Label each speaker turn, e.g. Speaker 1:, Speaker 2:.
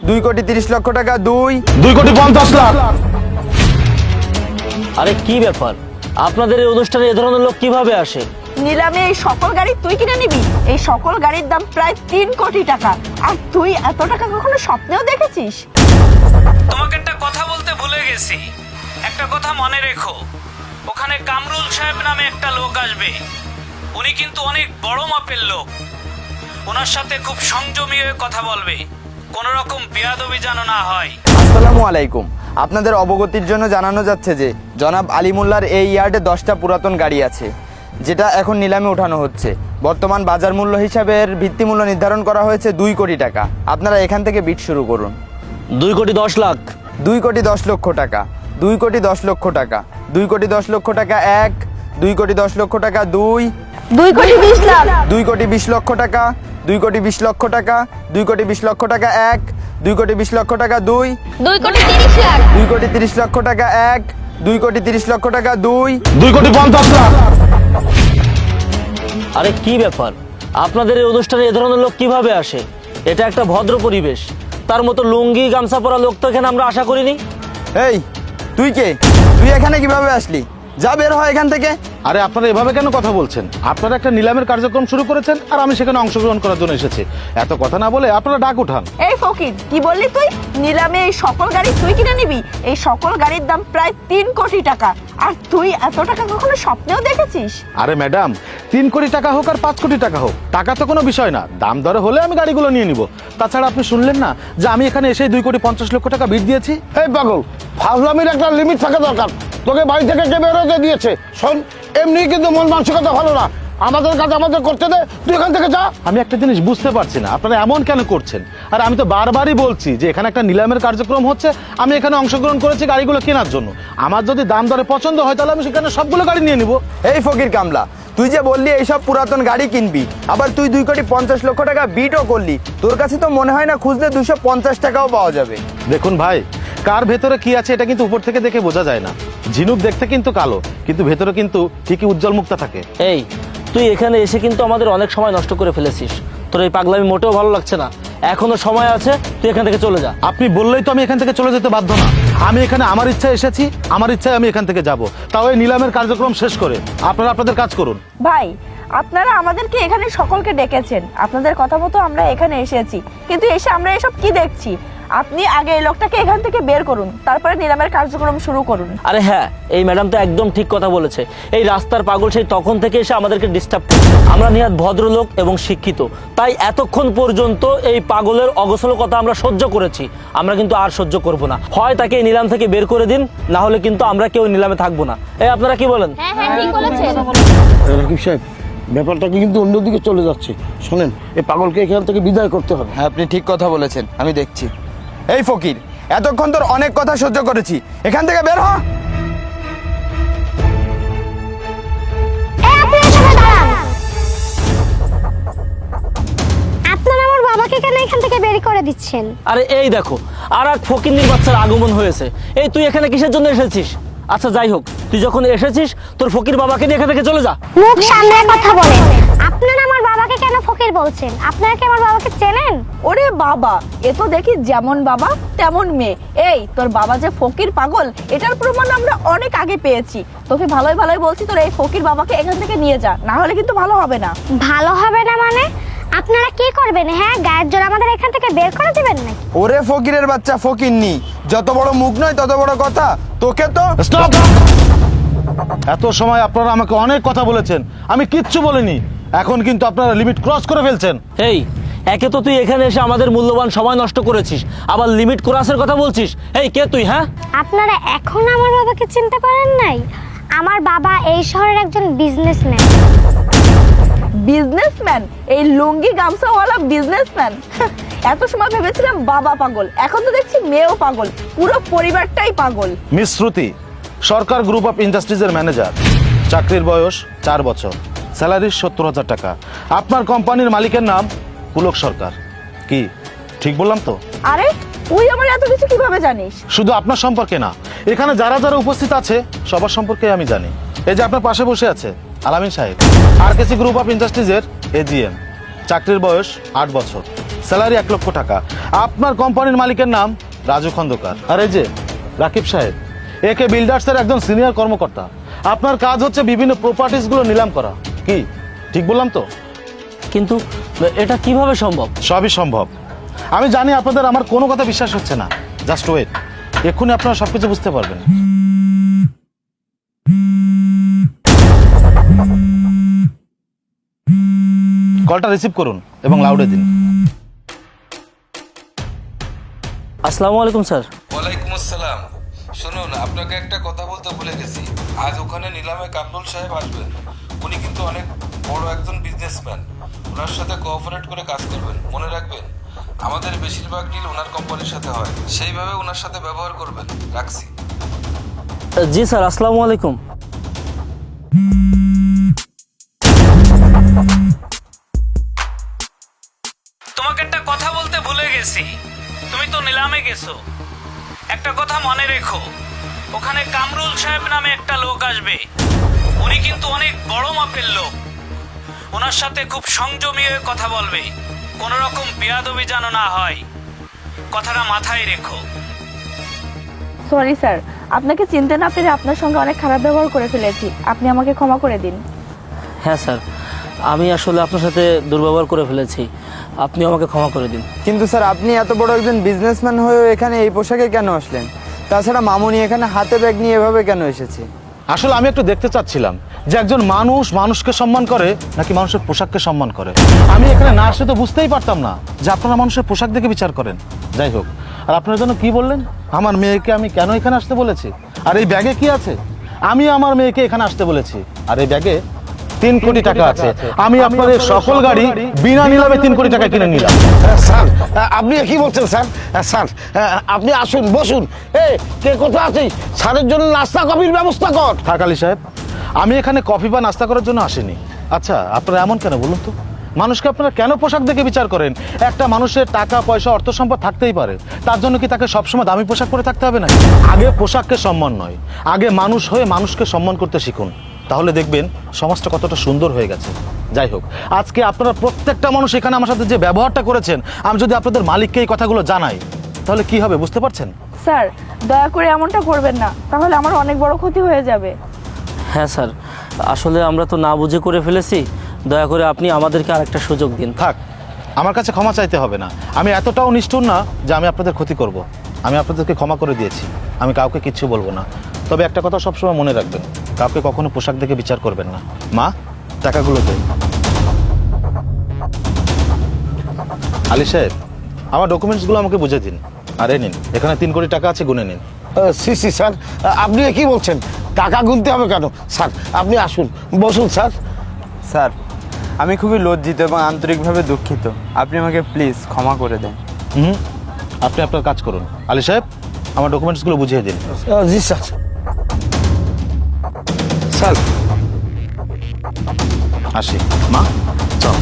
Speaker 1: 2,30,00,000 টাকা।
Speaker 2: 2,50,00,000।
Speaker 3: আরে কি ব্যাপার, আপনাদের এই অনুষ্ঠানে এ ধরনের লোক কিভাবে আসে?
Speaker 4: নিলামে এই সকল গাড়ি তুই কিনে নিবি? এই সকল গাড়ির দাম প্রায় 3 কোটি টাকা। আর তুই এত টাকা কখনো স্বপ্নেও দেখেছিস?
Speaker 5: তোমাকে একটা কথা বলতে ভুলে গেছি, একটা কথা মনে রেখো। ওখানে কামরুল সাহেব নামে একটা লোক আসবে, উনি কিন্তু অনেক বড় মাপের লোক। ওনার সাথে খুব সংযমী হয়ে কথা বলবে, কোনো রকম বেয়াদবি যেন না হয়।
Speaker 1: আসসালামু আলাইকুম। আপনাদের অবগতির জন্য জানানো যাচ্ছে যে জনাব আলিমুল্লার এই ইয়ার্ডে 10টা পুরাতন গাড়ি আছে, যেটা এখন নিলামে ওঠানো হচ্ছে। বর্তমান বাজার মূল্য হিসাবে এর ভিত্তিমূল্য নির্ধারণ করা হয়েছে 2 কোটি টাকা। আপনারা এখান থেকে বিট শুরু করুন।
Speaker 3: 2,10,00,000।
Speaker 1: 2,10,00,000 টাকা। 2,10,00,000 টাকা। 2,10,00,000 টাকা 1। 2,10,00,000 টাকা 2।
Speaker 4: 2,20,00,000।
Speaker 1: 2,20,00,000 টাকা। 2,20,00,000 টাকা। 2,20,00,000 টাকা 1। 2,20,00,000 টাকা 2।
Speaker 4: 2,30,00,000।
Speaker 1: 2,30,00,000 টাকা 1। 2,30,00,000 টাকা 2।
Speaker 2: 2,50,00,000।
Speaker 3: আরে কি ব্যাপার, আপনাদের এই অনুষ্ঠানে এ ধরনের লোক কিভাবে আসে? এটা একটা ভদ্র পরিবেশ, তার মতো লুঙ্গি গামছা পরা লোক তো এখানে আমরা আশা করিনি।
Speaker 1: এই তুই কে? তুই এখানে কিভাবে আসলি? যা, বের হয় এখান থেকে।
Speaker 2: আরে আপনারা এভাবে কেন কথা বলছেন? আপনারা একটা নিলামের কার্যক্রম শুরু করেছেন আর আমি সেখানে অংশগ্রহণ করার জন্য এসেছি। এত কথা না বলে আপনারা ডাক উঠান।
Speaker 4: এই ফকির, কি বললি তুই? নিলামে এই সকল গাড়ি তুই কিনে নিবি? এই সকল গাড়ির দাম প্রায় 3 কোটি টাকা। আর তুই এত টাকা কখনো স্বপ্নেও দেখেছিস?
Speaker 2: আরে ম্যাডাম, 3 কোটি টাকা হোক আর 5 কোটি টাকা হোক, টাকা তো কোনো বিষয় না। দাম দরে হলে আমি গাড়িগুলো নিয়ে নিব। তাছাড়া আপনি শুনলেন না যে আমি এখানে এসে 2,50,00,000 টাকা বিট দিয়েছি?
Speaker 6: এই পাগল, ফাজলামির একটা লিমিট থাকা দরকার। তোকে বাড়ি থেকে কে বেরোতে দিয়েছে? শোন, এমনি কিন্তু মন মানসিকতা ভালো না। আমাদের কাজ আমাদের করতে দে, তুই এখান থেকে যা।
Speaker 2: আমি একটা জিনিস বুঝতে পারছি না, আপনারা এমন কেন করছেন? আর আমি তো বারবারই বলছি যে এখানে একটা নিলামের কার্যক্রম হচ্ছে, আমি এখানে অংশগ্রহণ করেছি গাড়িগুলো কেনার জন্য। আমার যদি দাম দরে পছন্দ হয় তাহলে আমি সেখানে সবগুলো গাড়ি নিয়ে নিব।
Speaker 1: এই ফকির কামলা, তুই যে বললি এইসব পুরাতন গাড়ি কিনবি, আবার তুই 2,50,00,000 টাকা বিটও করলি। তোর কাছে তো মনে হয় না খুঁজলে 250 টাকাও পাওয়া যাবে।
Speaker 2: দেখুন ভাই, কার ভেতরে কি আছে এটা কিন্তু উপর থেকে দেখে বোঝা যায় না। ঝিনুক দেখতে কিন্তু কালো, কিন্তু ভেতরে কিন্তু ঠিকই উজ্জ্বল মুক্তা থাকে।
Speaker 3: এই তুই এখানে এসে কিন্তু আমাদের অনেক সময় নষ্ট করে ফেলেছিস। তোর এই পাগলামি মোটেও ভালো লাগছে না। এখনো সময় আছে, তুই এখান থেকে চলে যা।
Speaker 2: আপনি বললেই তো আমি এখান থেকে চলে যেতে বাধ্য না। আমি এখানে আমার ইচ্ছায় এসেছি, আমার ইচ্ছায় আমি এখান থেকে যাব, তাও এই নিলামের কার্যক্রম শেষ করে। আপনারা আপনাদের কাজ করুন।
Speaker 4: ভাই, আপনারা আমাদেরকে এখানে সকলকে ডেকেছেন, আপনাদের কথা মতো আমরা এখানে এসেছি, কিন্তু এসে আমরা এসব কি দেখছি? আপনি আগে এই লোকটাকে এখান থেকে বের করুন, তারপরে নিলামের কার্যক্রম শুরু করুন।
Speaker 3: আরে হ্যাঁ, এই ম্যাডাম তো একদম ঠিক কথা বলেছে। এই রাস্তার পাগল সেই তখন থেকে এসে আমাদেরকে ডিস্টার্ব করছে। আমরা নিহাত ভদ্রলোক এবং শিক্ষিত, তাই এতক্ষণ পর্যন্ত এই পাগলের অগোছলতা আমরা সহ্য করেছি। আমরা কিন্তু আর সহ্য করব না। হয় তাকে এই নিলাম থেকে বের করে দিন, না হলে কিন্তু আমরা কেউ নিলামে থাকবো না। এই আপনারা কি বলেন?
Speaker 6: রাকিব সাহেব, ব্যাপারটা কিন্তু অন্যদিকে চলে যাচ্ছে। শোনেন, এই পাগলকে এখান থেকে বিদায় করতে হবে।
Speaker 1: হ্যাঁ, আপনি ঠিক কথা বলেছেন, আমি দেখছি। এই ফকির, এতক্ষণ তোর অনেক কথা সহ্য করেছি, এখান থেকে বের হ।
Speaker 7: আপনারা আমার বাবাকে কেন এখান থেকে বের করে দিচ্ছেন?
Speaker 3: আরে এই দেখো, আর এক ফকিন্নির বাচ্চার আগমন হয়েছে। এই তুই এখানে কিসের জন্য এসেছিস? আচ্ছা যাই হোক, তুই যখন এসেছিস তোর ফকির বাবাকে নিয়ে এখান থেকে চলে যা।
Speaker 7: মুখ সামনে কথা বলেন। আপনারা আমার বাবাকে কেন ফকির বলছেন? আপনারা কি আমার বাবাকে চেনেন?
Speaker 4: ওরে বাবা, এ তো দেখি যেমন বাবা তেমন মেয়ে। এই তোর বাবা যে ফকির পাগল, এটার প্রমাণ আমরা অনেক আগে পেয়েছি। তোকে ভালোই ভালোই বলছি, তোর এই ফকির বাবাকে এখান থেকে নিয়ে যা, না হলে কিন্তু ভালো হবে না।
Speaker 7: ভালো হবে না মানে? আপনারা কি করবেন? হ্যাঁ, গায়ের জোর আমাদের এখান থেকে বের করে দিবেন নাকি?
Speaker 1: ওরে ফকিরের বাচ্চা, ফকিরনি, যত বড় মুখ নয় তত বড় কথা। তোকে তো
Speaker 2: স্টপ! এত সময় আপনারা আমাকে অনেক কথা বলেছেন, আমি কিচ্ছু বলিনি। এখন কিন্তু আপনারা লিমিট ক্রস করে ফেলছেন।
Speaker 3: এই একে তো তুই এখানে এসে আমাদের মূল্যবান সময় নষ্ট করেছিস, আবার লিমিট ক্রসের কথা বলছিস। এই কে তুই? হ্যাঁ,
Speaker 7: আপনারা এখন আমার বাবাকে চিনতে পারেন নাই? আমার বাবা এই শহরের একজন বিজনেসম্যান।
Speaker 4: বিজনেসম্যান? এই লুঙ্গি গামছাওয়ালা বিজনেসম্যান? এত সময় ভেবেছিলাম বাবা পাগল, এখন তো দেখছি মেয়েও পাগল, পুরো পরিবারটাই পাগল।
Speaker 2: Miss Shruti, Sarkar group of ইন্ডাস্ট্রিজের ম্যানেজার। চাকরির বয়স 4 বছর, স্যালারি 70,000 টাকা। আপনার কোম্পানির মালিকের নাম পুলক সরকার। কি ঠিক বললাম তো?
Speaker 4: আরে তুই আমার এত কিছু কিভাবে জানিস?
Speaker 2: শুধু আপনার সম্পর্কে না, এখানে যারা যারা উপস্থিত আছে সবার সম্পর্কে আমি জানি। এই যে আপনার পাশে বসে আছে আলামিন সাহেব, আরকেসি গ্রুপ অফ ইন্ডাস্ট্রিজের এজিএম। চাকরির বয়স 8 বছর, স্যালারি 1 লক্ষ টাকা। আপনার কোম্পানির মালিকের নাম রাজু খন্দকার। আর এই যে রাকিব সাহেব, একে বিল্ডার্সের একজন সিনিয়র কর্মকর্তা। আপনার কাজ হচ্ছে বিভিন্ন প্রপার্টিসগুলো নিলাম করা। কি ঠিক বললাম তো?
Speaker 3: কিন্তু এটা কিভাবে সম্ভব?
Speaker 2: সবই সম্ভব। আমি জানি আপনাদের আমার কোনো কথা বিশ্বাস হচ্ছে না, জাস্ট ওয়েট, এক্ষুনি আপনারা সবকিছু বুঝতে পারবেন। কলটা রিসিভ করুন এবং লাউডে দিন।
Speaker 3: আসসালামু আলাইকুম স্যার।
Speaker 8: ওয়ালাইকুম আসসালাম। শুনুন, আপনাকে একটা কথা বলতে ভুলে গেছি। আজ ওখানে নিলামে কামরুল সাহেব আসবেন। উনি কিন্তু অনেক বড় একজন বিজনেসম্যান। ওনার সাথে কোঅপারেট করে কাজ করবেন। মনে রাখবেন, আমাদের বেশিরভাগ ডিল ওনার কোম্পানির সাথে হয়, সেইভাবে ওনার সাথে ব্যবহার করবেন। রাখছি।
Speaker 3: জি স্যার, আসসালামু আলাইকুম।
Speaker 5: তোমাকে একটা কথা বলতে ভুলে গেছি। তুমি তো নিলামে গেছো, একটা কথা মনে রেখো, ওখানে কামরুল সাহেব নামে একটা লোক আসবে। উনি কিন্তু অনেক বড় মাপের লোক। ওনার সাথে খুব সংযমী হয়ে কথা বলবে, কোনো রকম বেয়াদবি যেন না হয়। কথাটা মাথায় রেখো।
Speaker 4: সরি স্যার, আপনাকে চিনতে না পেরে আপনার সঙ্গে অনেক খারাপ ব্যবহার করে ফেলেছি, আপনি আমাকে ক্ষমা করে দিন।
Speaker 3: হ্যাঁ স্যার, আমি আসলে আপনার সাথে দুর্ব্যবহার করে ফেলেছি, আপনি আমাকে ক্ষমা করে দিন।
Speaker 1: কিন্তু স্যার, আপনি এত বড় একজন বিজনেসম্যান হয়েও এখানে এই পোশাকে কেন আসলেন? তাছাড়া মামুনি এখানে হাতে ব্যাগ নিয়ে এভাবে কেন এসেছে?
Speaker 2: আসলে আমি একটু দেখতে চাচ্ছিলাম যে একজন মানুষ মানুষকে সম্মান করে নাকি মানুষের পোশাককে সম্মান করে। আমি এখানে না আসলে তো বুঝতেই পারতাম না যে আপনারা মানুষের পোশাক দেখে বিচার করেন। যাই হোক, আর আপনার জন্য কি বললেন? আমার মেয়েকে আমি কেন এখানে আসতে বলেছি? আর এই ব্যাগে কি আছে? আমি আমার মেয়েকে এখানে আসতে বলেছি, আর এই ব্যাগে 3 কোটি টাকা আছে। আমি আপনাদের সকল গাড়ি বিনা নিলামে 3 কোটি টাকা কিনে নিলাম।
Speaker 6: স্যার, আপনি কি বলছেন স্যার? স্যার, আপনি আসুন, বসুন। কে কোথায় আছিস? স্যারের জন্য নাস্তা কফির ব্যবস্থা কর।
Speaker 2: থাক আলী সাহেব, আমি এখানে কফি বা নাস্তা করার জন্য আসিনি। আচ্ছা, আপনারা এমন কেন বলুন তো? মানুষকে আপনারা কেন পোশাক দেখে বিচার করেন? একটা মানুষের টাকা পয়সা অর্থ সম্পদ থাকতেই পারে, তার জন্য কি তাকে সবসময় দামি পোশাক পরে থাকতে হবে না? আগে পোশাককে সম্মান নয়, আগে মানুষ হয়ে মানুষকে সম্মান করতে শিখুন, তাহলে দেখবেন সমাজটা কতটা সুন্দর হয়ে গেছে। যাই হোক, আজকে আপনারা প্রত্যেকটা মানুষ এখানে আমার সাথে যে ব্যবহারটা করেছেন, আমি যদি আপনাদের মালিককে এই কথাগুলো জানাই তাহলে কি হবে বুঝতে পারছেন?
Speaker 4: স্যার, দয়া করে এমনটা করবেন না, তাহলে আমার অনেক বড় ক্ষতি হয়ে যাবে।
Speaker 3: হ্যাঁ স্যার, আসলে আমরা তো না বুঝে করে ফেলেছি, দয়া করে আপনি আমাদেরকে আরেকটা সুযোগ দিন।
Speaker 2: থাক, আমার কাছে ক্ষমা চাইতে হবে না। আমি এতটাও নিষ্ঠুর না যে আমি আপনাদের ক্ষতি করব। আমি আপনাদেরকে ক্ষমা করে দিয়েছি, আমি কাউকে কিচ্ছু বলবো না। তবে একটা কথা সবসময় মনে রাখবেন, কাউকে কখনো পোশাক দেখে বিচার করবেন না। মা, টাকাগুলো দেন। আলী সাহেব, আমার ডকুমেন্টসগুলো আমাকে বুঝে দিন। আর এই নিন, এখানে 3 কোটি টাকা আছে, গুনে নিন।
Speaker 6: সি স্যার, আপনি কি বলছেন? টাকা গুনতে হবে কেন? স্যার, আপনি আসুন, বসুন স্যার।
Speaker 1: স্যার, আমি খুবই লজ্জিত এবং আন্তরিকভাবে দুঃখিত। আপনি আমাকে প্লিজ ক্ষমা করে দেন।
Speaker 2: আপনি আপনার কাজ করুন। আলী সাহেব, আমার ডকুমেন্টসগুলো বুঝিয়ে দিন।
Speaker 6: জি স্যার। স্যার,
Speaker 2: আসি। মা, চল।